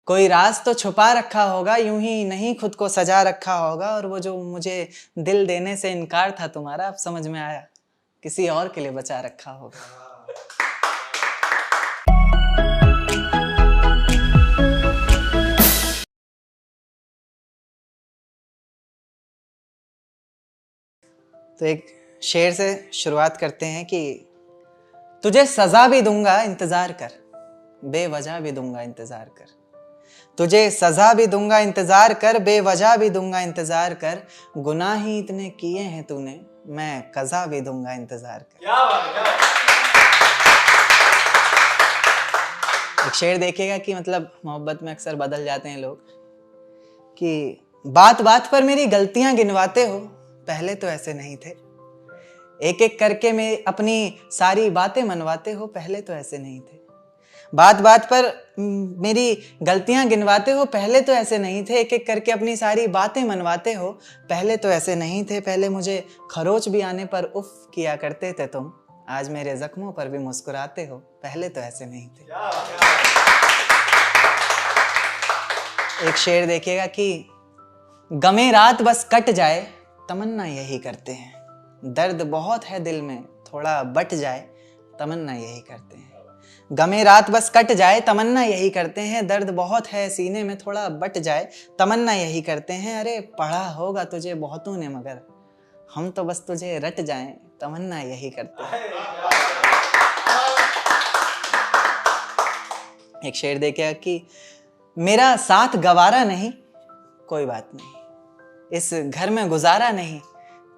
कोई राज तो छुपा रखा होगा, यूं ही नहीं खुद को सजा रखा होगा। और वो जो मुझे दिल देने से इनकार था तुम्हारा, अब समझ में आया किसी और के लिए बचा रखा होगा। तो एक शेर से शुरुआत करते हैं कि तुझे सजा भी दूंगा इंतजार कर, बेवजह भी दूंगा इंतजार कर। तुझे सजा भी दूंगा इंतजार कर, बेवजह भी दूंगा इंतजार कर। गुनाह ही इतने किए हैं तूने, मैं कज़ा भी दूंगा इंतजार कर। क्या बात है। एक शेर देखिएगा कि मतलब मोहब्बत में अक्सर बदल जाते हैं लोग कि बात बात पर मेरी गलतियां गिनवाते हो, पहले तो ऐसे नहीं थे। एक एक करके मैं अपनी सारी बातें मनवाते हो, पहले तो ऐसे नहीं थे। बात बात पर मेरी गलतियां गिनवाते हो, पहले तो ऐसे नहीं थे। एक एक करके अपनी सारी बातें मनवाते हो, पहले तो ऐसे नहीं थे। पहले मुझे खरोच भी आने पर उफ किया करते थे तुम, आज मेरे जख्मों पर भी मुस्कुराते हो, पहले तो ऐसे नहीं थे। एक शेर देखिएगा कि गमे रात बस कट जाए, तमन्ना यही करते हैं। दर्द बहुत है दिल में, थोड़ा बट जाए, तमन्ना यही करते हैं। गमे रात बस कट जाए, तमन्ना यही करते हैं। दर्द बहुत है सीने में, थोड़ा बट जाए, तमन्ना यही करते हैं। अरे पढ़ा होगा तुझे बहुतों ने, मगर हम तो बस तुझे रट जाएं, तमन्ना यही करते हैं। एक शेर देखिए कि मेरा साथ गवारा नहीं, कोई बात नहीं। इस घर में गुजारा नहीं,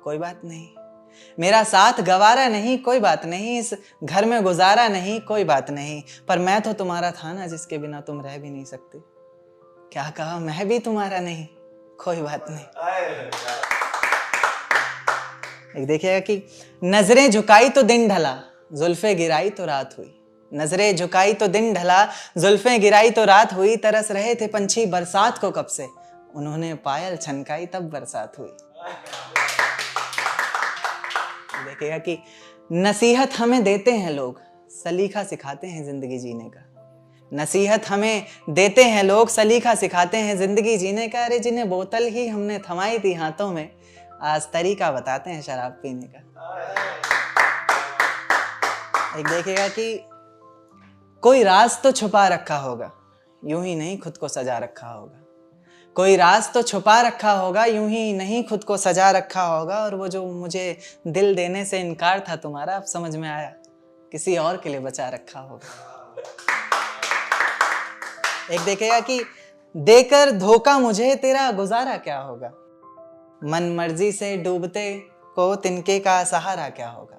कोई बात नहीं। मेरा साथ गवारा नहीं, कोई बात नहीं। इस घर में गुजारा नहीं, कोई बात नहीं। पर मैं तो तुम्हारा था ना, जिसके बिना तुम रह भी नहीं सकते। क्या कहा, मैं भी तुम्हारा नहीं, कोई बात नहीं। एक देखिएगा कि नजरें झुकाई तो दिन ढला, जुल्फे गिराई तो रात हुई। नजरें झुकाई तो दिन ढला, जुल्फें गिराई तो रात हुई। तरस रहे थे पंछी बरसात को कब से, उन्होंने पायल छनकाई तब बरसात हुई। देखिएगा कि नसीहत हमें देते हैं लोग, सलीका सिखाते हैं जिंदगी जीने का। नसीहत हमें देते हैं लोग, सलीका सिखाते हैं जिंदगी जीने का। अरे जिन्हें बोतल ही हमने थमाई थी हाथों में, आज तरीका बताते हैं शराब पीने का। एक देखिएगा कि कोई राज तो छुपा रखा होगा, यूं ही नहीं खुद को सजा रखा होगा। कोई राज तो छुपा रखा होगा, यूं ही नहीं खुद को सजा रखा होगा। और वो जो मुझे दिल देने से इनकार था तुम्हारा, अब समझ में आया किसी और के लिए बचा रखा होगा। एक देखेगा कि देकर धोखा मुझे तेरा गुजारा क्या होगा। मन मर्जी से डूबते को तिनके का सहारा क्या होगा।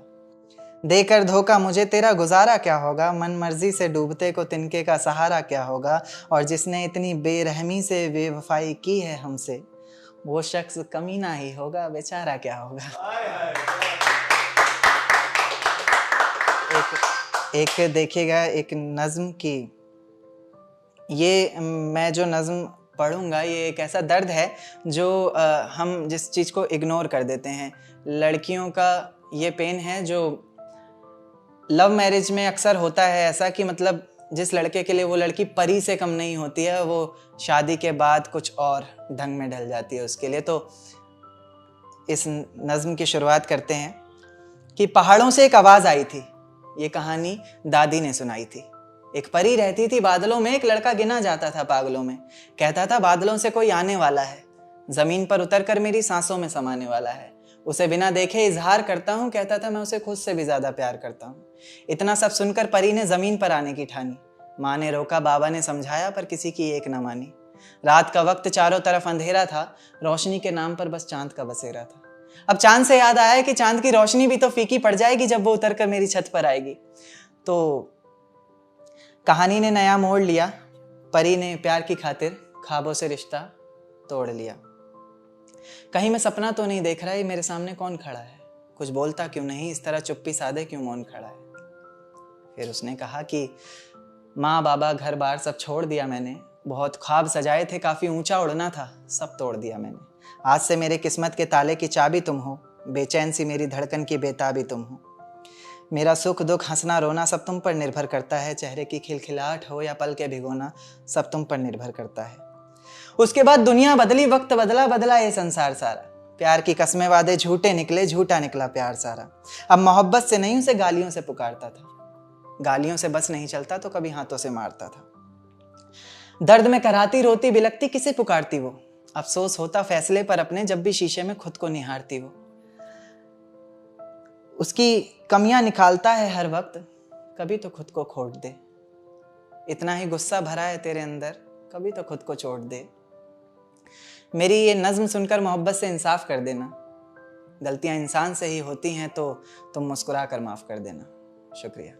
देकर धोखा मुझे तेरा गुजारा क्या होगा। मन मर्जी से डूबते को तिनके का सहारा क्या होगा। और जिसने इतनी बेरहमी से बेवफाई की है हमसे, वो शख्स कमीना ही होगा, बेचारा क्या होगा। एक देखिएगा एक नज्म की, ये मैं जो नज्म पढ़ूंगा ये एक ऐसा दर्द है जो हम जिस चीज़ को इग्नोर कर देते हैं। लड़कियों का ये पेन है जो लव मैरिज में अक्सर होता है ऐसा कि मतलब जिस लड़के के लिए वो लड़की परी से कम नहीं होती है, वो शादी के बाद कुछ और ढंग में ढल जाती है उसके लिए। तो इस नज्म की शुरुआत करते हैं कि पहाड़ों से एक आवाज़ आई थी, ये कहानी दादी ने सुनाई थी। एक परी रहती थी बादलों में, एक लड़का गिना जाता था पागलों में। कहता था बादलों से कोई आने वाला है, ज़मीन पर उतर कर मेरी सांसों में समाने वाला है। उसे बिना देखे इजहार करता हूँ, कहता था मैं उसे खुद से भी ज़्यादा प्यार करता हूँ। इतना सब सुनकर परी ने ज़मीन पर आने की ठानी। माँ ने रोका, बाबा ने समझाया, पर किसी की एक न मानी। रात का वक्त चारों तरफ अंधेरा था, रोशनी के नाम पर बस चांद का बसेरा था। अब चांद से याद आया कि चांद की रोशनी भी तो फीकी पड़ जाएगी जब वो उतर कर मेरी छत पर आएगी। तो कहानी ने नया मोड़ लिया, परी ने प्यार की खातिर ख्वाबों से रिश्ता तोड़ लिया। कहीं मैं सपना तो नहीं देख रहा, ये मेरे सामने कौन खड़ा है, कुछ बोलता क्यों नहीं, इस तरह चुप्पी साधे क्यों मौन खड़ा है। फिर उसने कहा कि माँ बाबा घर बार सब छोड़ दिया मैंने, बहुत ख्वाब सजाए थे, काफ़ी ऊंचा उड़ना था, सब तोड़ दिया मैंने। आज से मेरे किस्मत के ताले की चाबी तुम हो, बेचैन सी मेरी धड़कन की बेताबी तुम हो। मेरा सुख दुख हंसना रोना सब तुम पर निर्भर करता है, चेहरे की खिलखिलाहट हो या पल के भिगोना सब तुम पर निर्भर करता है। उसके बाद दुनिया बदली, वक्त बदला, बदला ये संसार सारा। प्यार की कस्में वादे झूठे निकले, झूठा निकला प्यार सारा। अब मोहब्बत से नहीं उसे गालियों से पुकारता था, गालियों से बस नहीं चलता तो कभी हाथों से मारता था। दर्द में कराती रोती बिलकती किसे पुकारती वो, अफसोस होता फैसले पर अपने जब भी शीशे में खुद को निहारती वो। उसकी कमियां निकालता है हर वक्त, कभी तो खुद को खोट दे। इतना ही गुस्सा भरा है तेरे अंदर, कभी तो खुद को चोट दे। मेरी ये नज्म सुनकर मोहब्बत से इंसाफ कर देना। गलतियां इंसान से ही होती हैं तो तुम मुस्कुरा कर माफ कर देना। शुक्रिया।